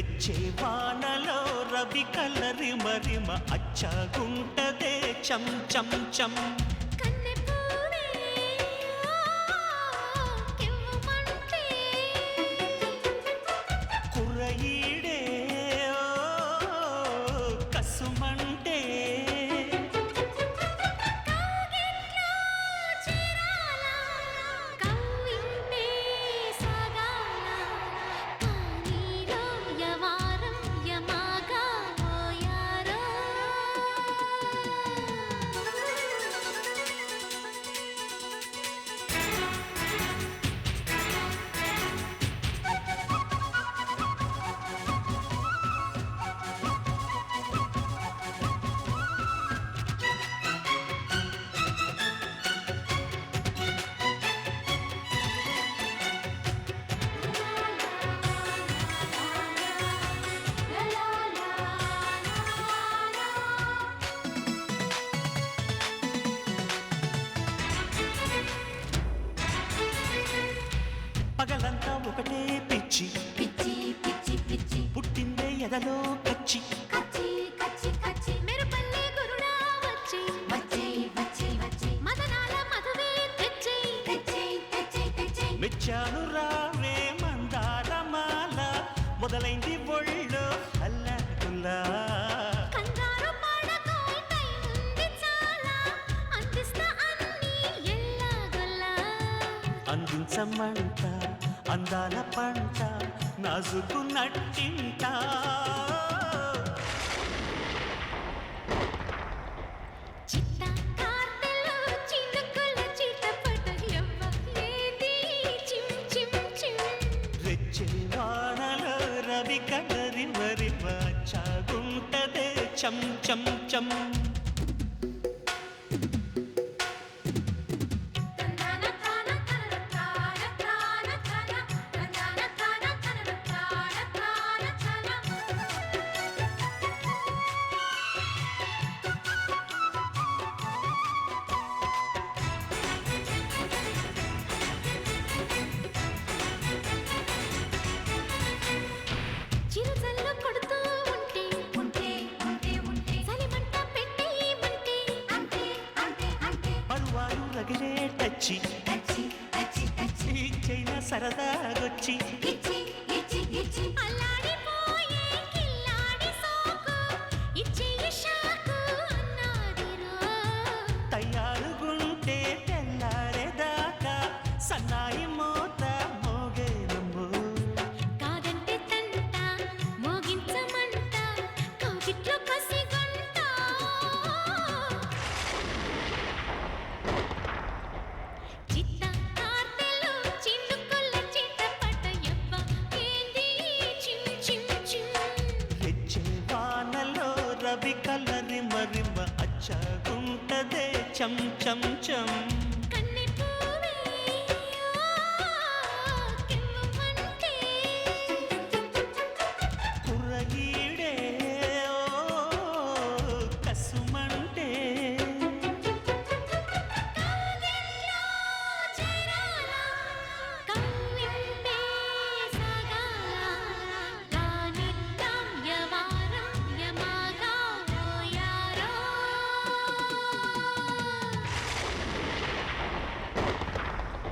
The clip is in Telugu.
వెచ్చే వానలో రవి కలరి మరిమ అచ్చగుంటదే చం చం చం కుర్రయీడే కసుమంటే పగలంతా ఒకటే పిచ్చి పిచ్చి పిచ్చి పిచ్చి పుట్టిందే ఎదలో కచ్చి కచ్చి కచ్చి కచ్చి మెరుపల్లే గురుడా వచ్చి వచ్చి వచ్చి వచ్చి మదనాల మధువే తెచ్చి తెచ్చి తెచ్చి తెచ్చి మెచ్చాను రావే మందారమాల మొదలైంది ఒళ్ళో అల్లకుల్లా కంగారు పడకు టైం ఉంది చాలా అందిస్తా అన్ని ఎల్లాగొల్లా అందించమంట అందాల పంట నాజుకు నట్టింట చిత్త కార్తెలో చినుకుల చిటపట ఎవ్వ ఏది చిం చిం చిం రెచ్చే వానలో రవి కలరి మరిమ అచ్చగుంటదే చం చం చం తందన తాన తన తాన తాన తన తందన తాన తన తాన తాన తన చిరుజల్లు కొడుతూ ఉంటే ఉంటే ఉంటే ఉంటే సలిమంట పెట్టేయమంటే అంతే అంతే అంతే పరువాలు రగిలే టచ్చి టచ్చి టచ్చి టచ్చి చైనా సరదాగొచ్చి ఇచ్చి ఇచ్చి ఇచ్చి అల్లాడిపోయే కిల్లాడి సోకు ఇచ్చి షాకు అన్నాదిరో తయారుగుంటే తెల్లారేదాకా సన్నాయి మోత మోగేనమ్ము కాదంటే తంట మోగించమంట కౌగిట్లో కసిగంట చిత్త కార్తెలో చినుకుల చిటపట ఎవ్వ ఏంది చిం చిం చిం రెచ్చే వానలో రవి కలరి మరిమ అచ్చగుంటదే చం చం చం